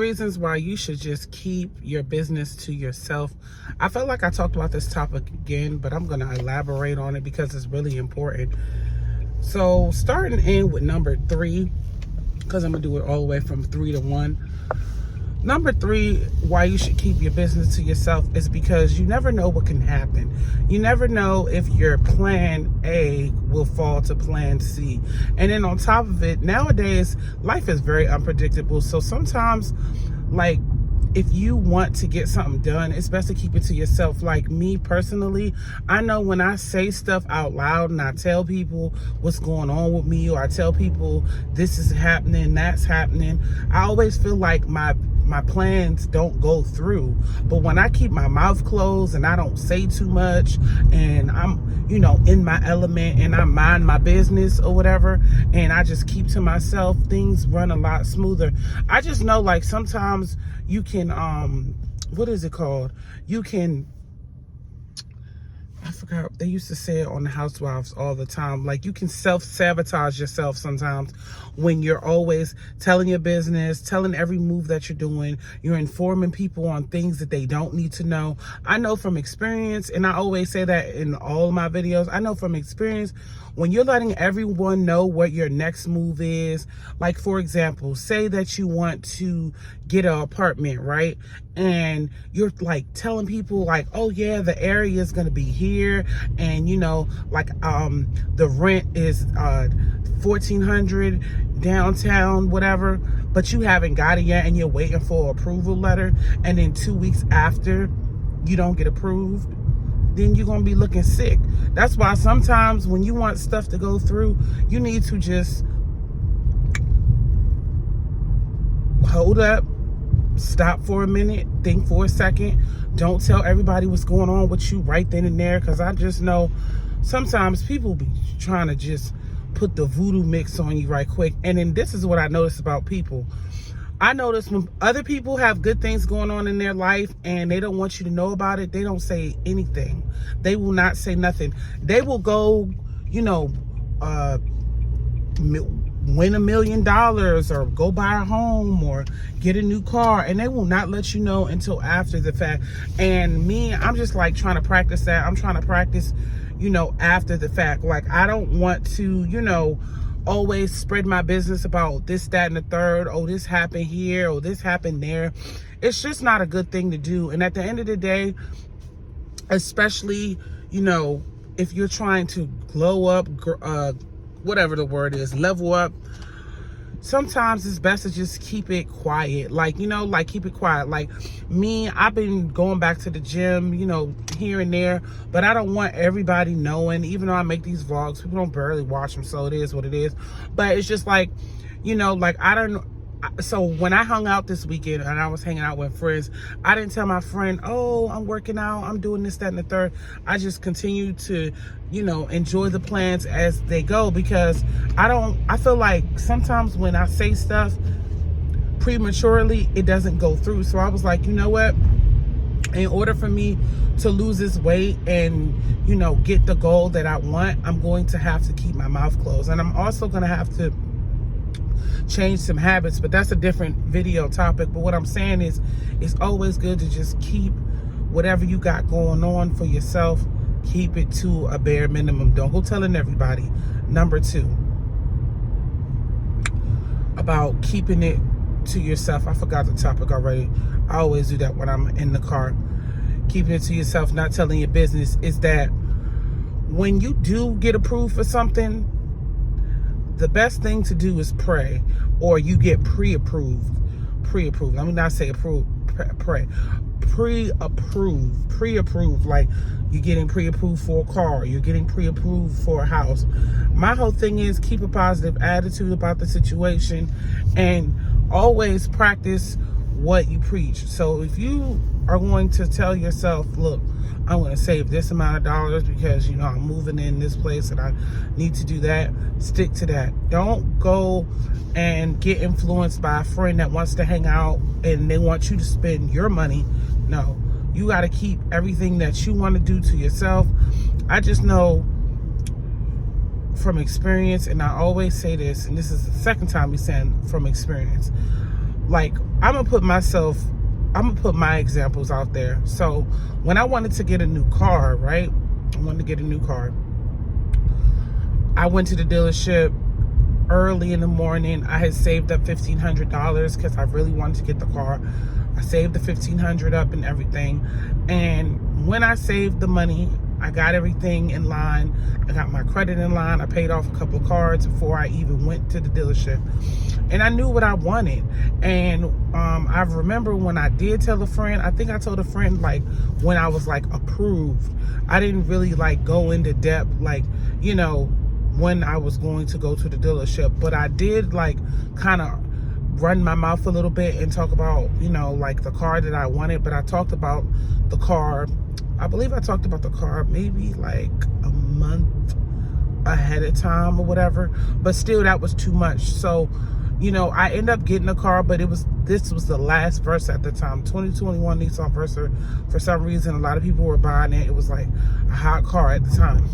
Reasons why you should just keep your business to yourself. I felt like I talked about this topic again, but I'm going to elaborate on it because it's really important. So starting in with number 3, because I'm going to do it all the way from 3 to 1. Number 3, why you should keep your business to yourself is because you never know what can happen. You never know if your plan A will fall to plan C. And then on top of it, nowadays, life is very unpredictable. So sometimes, like, if you want to get something done, it's best to keep it to yourself. Like me personally, I know when I say stuff out loud and I tell people what's going on with me, or I tell people this is happening, that's happening, I always feel like my plans don't go through. But when I keep my mouth closed and I don't say too much, and I'm, in my element, and I mind my business or whatever, and I just keep to myself, things run a lot smoother. I just know, like, sometimes you can, what is it called? You can, I forgot, they used to say it on the Housewives all the time. Like, you can self-sabotage yourself sometimes when you're always telling your business, telling every move that you're doing. You're informing people on things that they don't need to know. I know from experience, and I always say that in all of my videos, I know from experience, when you're letting everyone know what your next move is, like, for example, say that you want to get an apartment, right? And you're like telling people, like, oh yeah, the area is going to be here, and the rent is $1,400 downtown, whatever, but you haven't got it yet, and you're waiting for an approval letter, and then 2 weeks after you don't get approved, then you're gonna be looking sick. That's why sometimes when you want stuff to go through, you need to just hold up, stop for a minute, think for a second. Don't tell everybody what's going on with you right then and there, because I just know sometimes people be trying to just put the voodoo mix on you right quick. And then this is what I notice about people. I notice when other people have good things going on in their life and they don't want you to know about it, they don't say anything. They will not say nothing. They will go, win $1 million, or go buy a home, or get a new car, and they will not let you know until after the fact. And me, I'm just like trying to practice that. I'm trying to practice, after the fact. Like, I don't want to, always spread my business about this, that, and the third. Oh, this happened here, or this happened there. It's just not a good thing to do. And at the end of the day, especially, if you're trying to glow up, whatever the word is, level up, sometimes it's best to just keep it quiet. Like, keep it quiet. Like me, I've been going back to the gym, here and there, but I don't want everybody knowing. Even though I make these vlogs, people don't barely watch them, so it is what it is. But it's just like, I don't. So when I hung out this weekend and I was hanging out with friends, I didn't tell my friend, oh, I'm working out, I'm doing this, that, and the third. I just continue to, enjoy the plans as they go, because I feel like sometimes when I say stuff prematurely, it doesn't go through. So I was like, you know what? In order for me to lose this weight and, get the goal that I want, I'm going to have to keep my mouth closed. And I'm also going to have to change some habits, but that's a different video topic. But what I'm saying is, it's always good to just keep whatever you got going on for yourself, keep it to a bare minimum. Don't go telling everybody. Number 2, about keeping it to yourself. I forgot the topic already. I always do that when I'm in the car. Keeping it to yourself, not telling your business, is that when you do get approved for something, the best thing to do is pray, or you get pre-approved. Let me not say approved, pray. Pre-approved, like you're getting pre-approved for a car, you're getting pre-approved for a house. My whole thing is keep a positive attitude about the situation, and always practice what you preach. So if you are going to tell yourself, look, I'm going to save this amount of dollars because, I'm moving in this place and I need to do that, stick to that. Don't go and get influenced by a friend that wants to hang out and they want you to spend your money. No, you got to keep everything that you want to do to yourself. I just know from experience, and I always say this, and this is the second time we're saying from experience, like, I'm gonna put my examples out there. So when I wanted to get a new car, right? I went to the dealership early in the morning. I had saved up $1,500 because I really wanted to get the car. I saved the $1,500 up and everything. And when I saved the money, I got everything in line. I got my credit in line. I paid off a couple of cards before I even went to the dealership. And I knew what I wanted. And I remember when I did tell a friend, I think I told a friend like when I was like approved. I didn't really like go into depth like, you know, when I was going to go to the dealership. But I did like kind of run my mouth a little bit and talk about, you know, like the car that I wanted. But I talked about the car, I believe I talked about the car maybe like a month ahead of time or whatever, but still that was too much. So, you know, I ended up getting a car, but this was the last Versa at the time, 2021 Nissan Versa. For some reason, a lot of people were buying it. It was like a hot car at the time.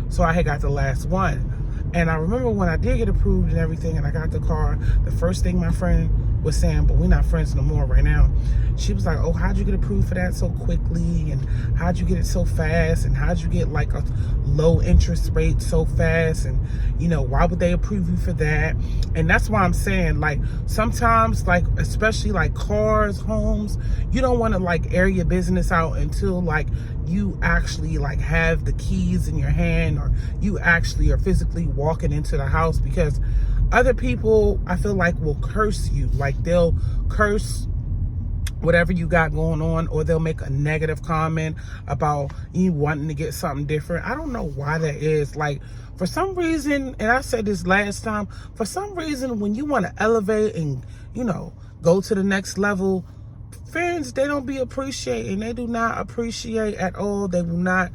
So I had got the last one. And I remember when I did get approved and everything and I got the car, the first thing my friend was saying, but we're not friends no more right now. She was like, oh, how'd you get approved for that so quickly? And how'd you get it so fast? And how'd you get like a low interest rate so fast? And, you know, why would they approve you for that? And that's why I'm saying, like, sometimes, like, especially like cars, homes, you don't want to like air your business out until like you actually like have the keys in your hand or you actually are physically walking into the house, because other people, I feel like, will curse you. Like, they'll curse whatever you got going on, or they'll make a negative comment about you wanting to get something different. I don't know why that is. Like, for some reason, and I said this last time, for some reason, when you want to elevate and, you know, go to the next level, friends, they don't be appreciating. They do not appreciate at all. They will not,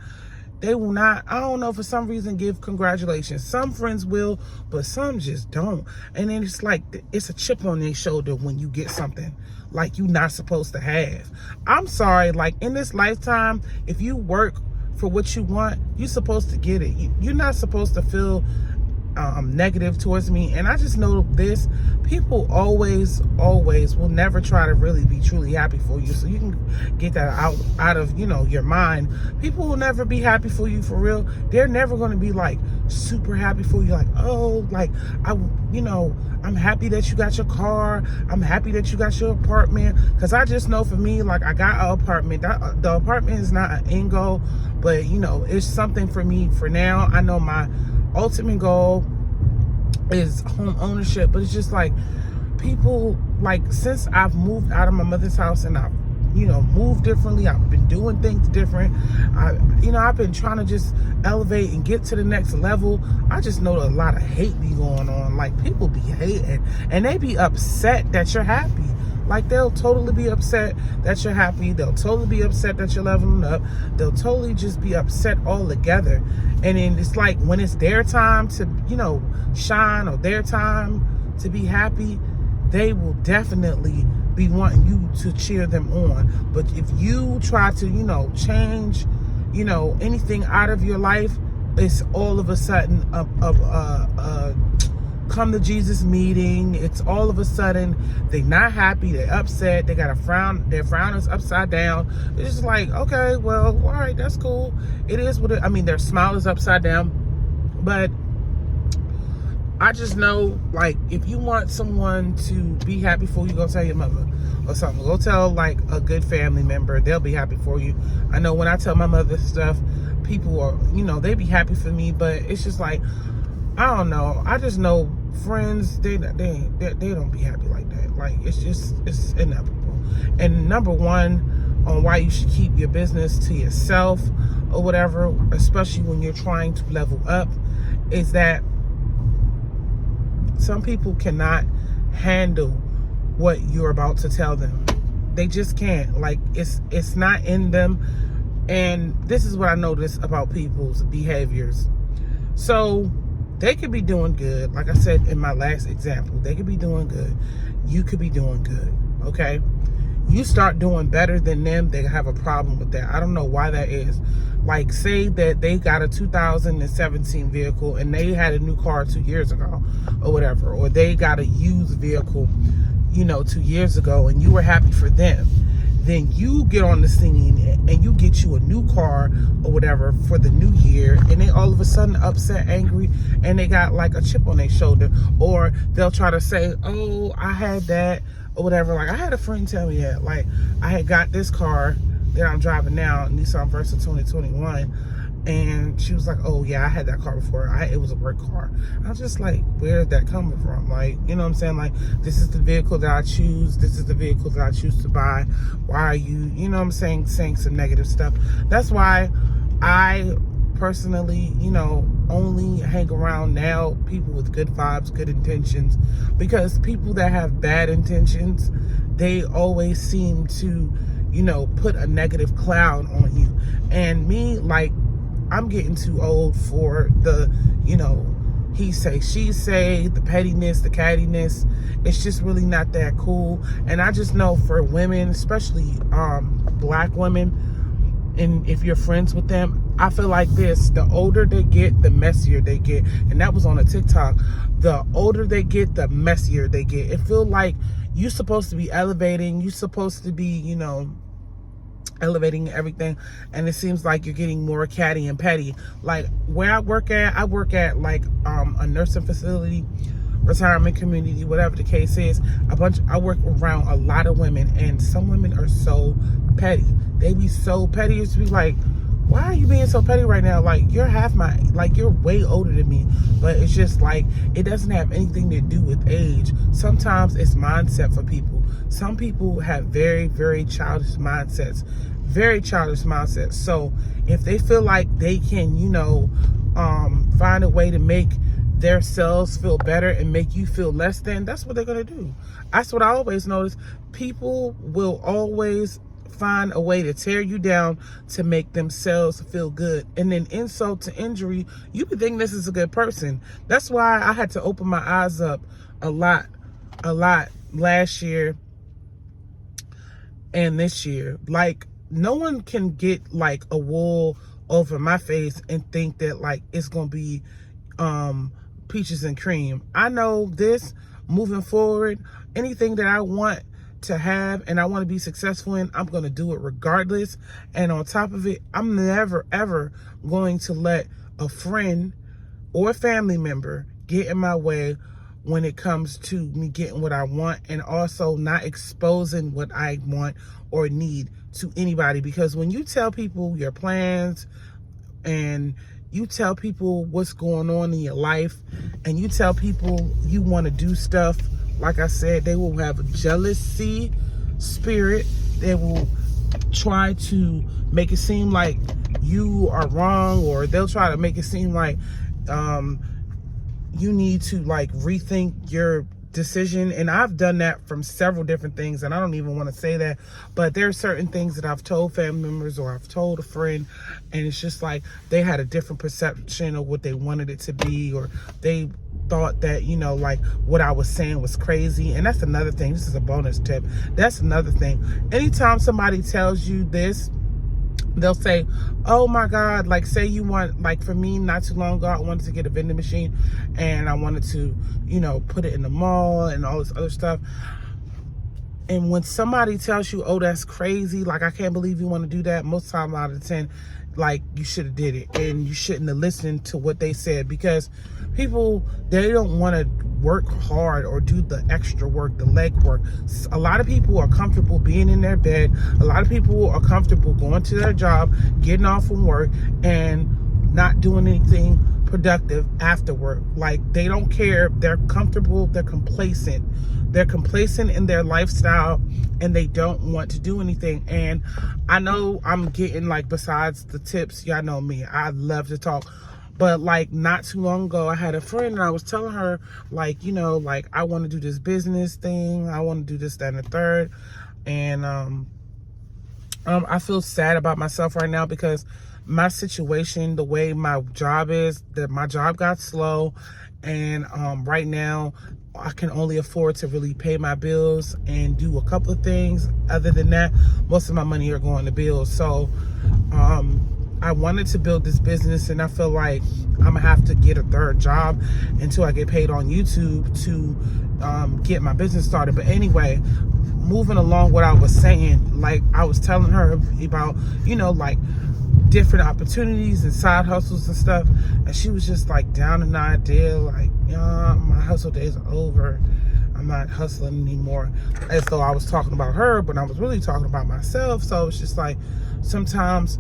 I don't know, for some reason, give congratulations. Some friends will, but some just don't. And then it's like, it's a chip on their shoulder when you get something like you're not supposed to have. I'm sorry, like, in this lifetime, if you work for what you want, you're supposed to get it. You're not supposed to feel negative towards me. And I just know this, people always will never try to really be truly happy for you. So you can get that out of, you know, your mind. People will never be happy for you for real. They're never going to be like super happy for you, like, oh, like, I'm happy that you got your car, I'm happy that you got your apartment. Because I just know for me, like, I got an apartment. The apartment is not an end goal, but, you know, it's something for me for now. I know my ultimate goal is home ownership, but it's just like, people, like, since I've moved out of my mother's house and I've, you know, moved differently, I've been doing things different, I've been trying to just elevate and get to the next level. I just know a lot of hate be going on. Like, people be hating and they be upset that you're happy. Like, they'll totally be upset that you're happy. They'll totally be upset that you're leveling up. They'll totally just be upset all together. And then it's like, when it's their time to, you know, shine, or their time to be happy, they will definitely be wanting you to cheer them on. But if you try to, you know, change, you know, anything out of your life, it's all of a sudden come to Jesus meeting. It's all of a sudden they're not happy, they're upset, they got a frown, their frown is upside down. It's just like, okay, well, all right, that's cool. It is what it, I mean, their smile is upside down. But I just know, like, if you want someone to be happy for you, go tell your mother or something. Go tell, like, a good family member. They'll be happy for you. I know when I tell my mother stuff, people are, you know, they be happy for me, but it's just like, I don't know. I just know friends, they don't be happy like that. Like, it's inevitable. And number one, on why you should keep your business to yourself or whatever, especially when you're trying to level up, is that some people cannot handle what you're about to tell them. They just can't. Like, it's not in them. And this is what I notice about people's behaviors. So they could be doing good. Like I said in my last example, they could be doing good. You could be doing good, okay? You start doing better than them, they have a problem with that. I don't know why that is. Like, say that they got a 2017 vehicle and they had a new car 2 years ago or whatever, or they got a used vehicle. 2 years ago, and you were happy for them. Then you get on the scene and you get you a new car or whatever for the new year, and they all of a sudden upset, angry, and they got like a chip on their shoulder. Or they'll try to say, oh, I had that or whatever. Like, I had a friend tell me that, like, I had got this car that I'm driving now, Nissan Versa 2021, and she was like, oh yeah, I had that car before. It was a work car. I was just like, where is that coming from? Like, you know what I'm saying? Like, this is the vehicle that I choose. This is the vehicle that I choose to buy. Why are you, you know what I'm saying some negative stuff? That's why I personally, only hang around now people with good vibes, good intentions, because people that have bad intentions, they always seem to, put a negative cloud on you. And me, like, I'm getting too old for the, he say, she say, the pettiness, the cattiness. It's just really not that cool. And I just know for women, especially black women, and if you're friends with them, I feel like this: the older they get, the messier they get. And that was on a TikTok. The older they get, the messier they get. It feels like you're supposed to be elevating. You're supposed to be, elevating everything, and it seems like you're getting more catty and petty. Like, where I work at like a nursing facility, retirement community, whatever the case is. I work around a lot of women, and some women are so petty. They be so petty. It's be like, why are you being so petty right now? Like, you're you're way older than me. But it's just like, it doesn't have anything to do with age. Sometimes it's mindset for people. Some people have very, very childish mindsets. Very childish mindsets. So if they feel like they can, find a way to make their selves feel better and make you feel less than, that's what they're going to do. That's what I always notice. People will always find a way to tear you down to make themselves feel good. And then insult to injury, you can think this is a good person. That's why I had to open my eyes up a lot last year and this year. Like, no one can get like a wool over my face and think that like it's gonna be peaches and cream. I know this moving forward, anything that I want to have and I want to be successful in, I'm going to do it regardless. And on top of it, I'm never ever going to let a friend or a family member get in my way when it comes to me getting what I want, and also not exposing what I want or need to anybody. Because when you tell people your plans and you tell people what's going on in your life, and you tell people you want to do stuff, like I said, they will have a jealousy spirit. They will try to make it seem like you are wrong, or they'll try to make it seem like you need to like rethink your decision. And I've done that from several different things, and I don't even want to say that, but there are certain things that I've told family members or I've told a friend, and it's just like they had a different perception of what they wanted it to be, or they thought that, like what I was saying was crazy. And that's another thing. This is a bonus tip. That's another thing. Anytime somebody tells you this, they'll say, oh my God, like, say you want, like for me, not too long ago, I wanted to get a vending machine, and I wanted to, put it in the mall and all this other stuff. And when somebody tells you, oh, that's crazy, like, I can't believe you want to do that, most time out of 10, like, you should have did it, and you shouldn't have listened to what they said. Because people, they don't want to work hard or do the extra work, the leg work. A lot of people are comfortable being in their bed. A lot of people are comfortable going to their job, getting off from work, and not doing anything productive after work. Like, they don't care. They're comfortable. They're complacent. They're complacent in their lifestyle, and they don't want to do anything. And I know I'm getting, like, besides the tips, y'all know me, I love to talk. But like, not too long ago, I had a friend, and I was telling her, like, like, I want to do this business thing. I want to do this, that, and the third. And I feel sad about myself right now, because my situation, the way my job is, that my job got slow. And right now, I can only afford to really pay my bills and do a couple of things. Other than that, most of my money are going to bills. So I wanted to build this business, and I feel like I'm gonna have to get a third job until I get paid on YouTube to get my business started. But anyway, moving along what I was saying, like I was telling her about, you know, like different opportunities and side hustles and stuff, and she was just like down in the idea, like, yeah, my hustle days are over, I'm not hustling anymore, as though I was talking about her, but I was really talking about myself. So it's just like, sometimes,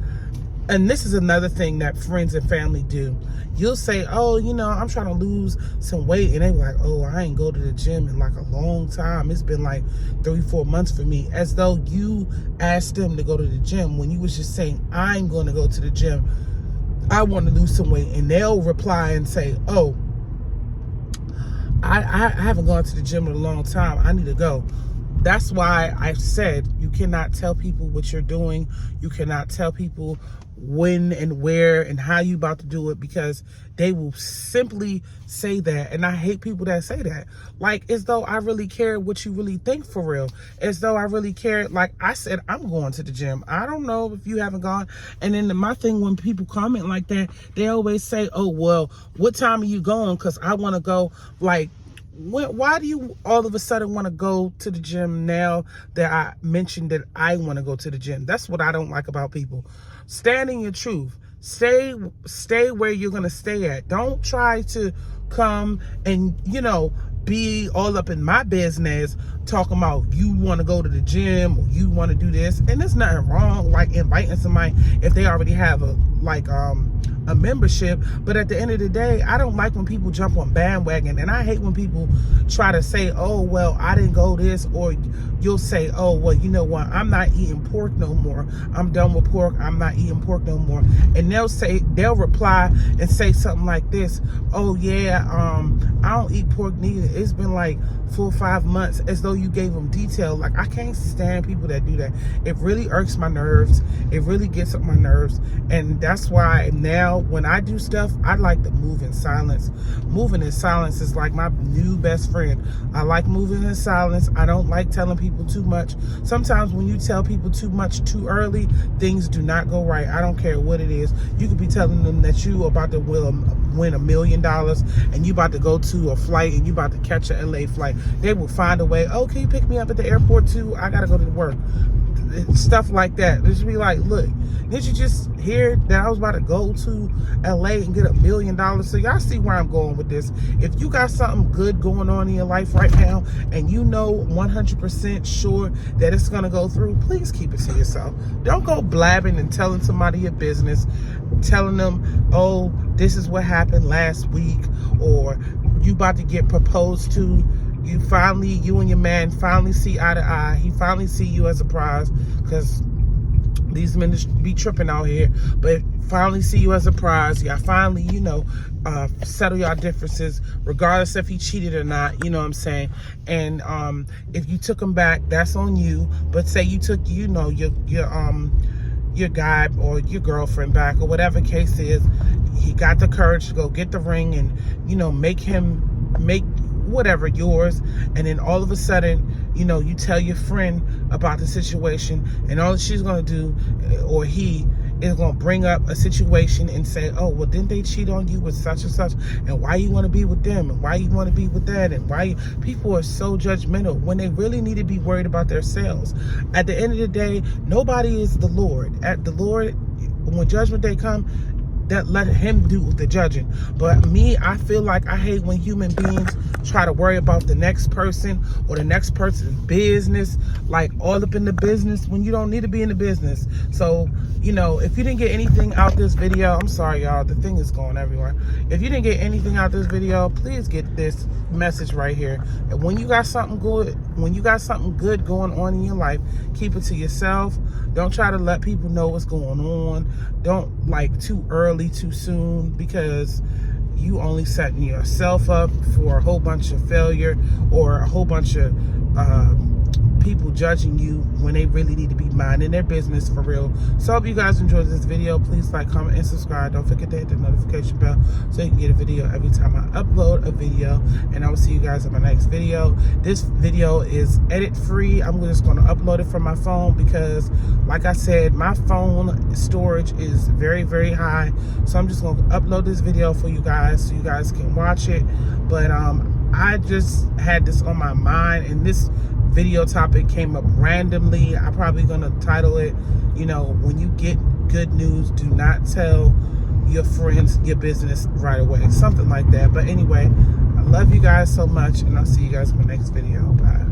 and this is another thing that friends and family do. You'll say, oh, you know, I'm trying to lose some weight, and they were like, oh, I ain't go to the gym in like a long time, it's been like 3-4 months for me, as though you asked them to go to the gym when you was just saying, I'm going to go to the gym, I want to lose some weight. And they'll reply and say, oh, I haven't gone to the gym in a long time, I need to go. That's why I said you cannot tell people what you're doing. You cannot tell people when and where and how you about to do it, because they will simply say that. And I hate people that say that, like as though I really care what you really think for real, as though I really care. Like I said, I'm going to the gym. I don't know if you haven't gone. And then my thing, when people comment like that, they always say, oh, well, what time are you going? Because I want to go. Like, why do you all of a sudden want to go to the gym now that I mentioned that I want to go to the gym? That's what I don't like about people. Stand in your truth. Stay where you're going to stay at. Don't try to come and, you know, be all up in my business talking about you want to go to the gym or you want to do this. And there's nothing wrong like inviting somebody if they already have a membership. But at the end of the day, I don't like when people jump on bandwagon, and I hate when people try to say, oh, well, I didn't go this, or you'll say, oh, well, you know what, I'm not eating pork no more, I'm done with pork, I'm not eating pork no more. And they'll reply and say something like this, oh yeah, I don't eat pork neither, it's been like 4 or 5 months, as though you gave them detail. Like, I can't stand people that do that. It really irks my nerves. It really gets up my nerves. And that's why now when I do stuff, I like to move in silence. Moving in silence is like my new best friend. I like moving in silence. I don't like telling people too much. Sometimes when you tell people too much too early, things do not go right. I don't care what it is. You could be telling them that you are about to win $1 million and you about to go to a flight and you about to catch a LA flight. They will find a way. Oh, can you pick me up at the airport too? I gotta go to work. Stuff like that. They should be like, look, did you just hear that I was about to go to LA and get $1 million? So y'all see where I'm going with this. If you got something good going on in your life right now and you know 100% sure that it's gonna go through, please keep it to yourself. Don't go blabbing and telling somebody your business, telling them, oh, this is what happened last week, or you about to get proposed to. You and your man finally see eye to eye. He finally see you as a prize, because these men be tripping out here, but finally see you as a prize. Y'all finally, you know, settle y'all differences, regardless if he cheated or not, you know what I'm saying? And if you took him back, that's on you. But say you took, you know, your guy or your girlfriend back, or whatever case is, he got the courage to go get the ring and, you know, make whatever yours. And then all of a sudden, you know, you tell your friend about the situation, and all she's gonna do, or he is gonna bring up a situation and say, oh, well, didn't they cheat on you with such and such, and why you want to be with them, and why you want to be with that, and why people are so judgmental when they really need to be worried about themselves. At the end of the day, nobody is the Lord. At the Lord, when judgment day come, that let him do the judging. But me, I feel like I hate when human beings try to worry about the next person or the next person's business, like all up in the business when you don't need to be in the business. So, you know, if you didn't get anything out this video, I'm sorry, y'all, the thing is going everywhere. If you didn't get anything out this video, please get this message right here. And when you got something good going on in your life, keep it to yourself. Don't try to let people know what's going on. Don't like too early, too soon, because you only setting yourself up for a whole bunch of failure, or a whole bunch of people judging you when they really need to be minding their business for real. So I hope you guys enjoyed this video. Please like, comment, and subscribe. Don't forget to hit the notification bell so you can get a video every time I upload a video. And I will see you guys in my next video. This video is edit free. I'm just going to upload it from my phone because, like I said, my phone storage is very, very high. So I'm just going to upload this video for you guys so you guys can watch it. But I just had this on my mind, and this video topic came up randomly. I'm probably gonna title it, you know, when you get good news, do not tell your friends your business right away, something like that. But anyway, I love you guys so much, and I'll see you guys in my next video. Bye.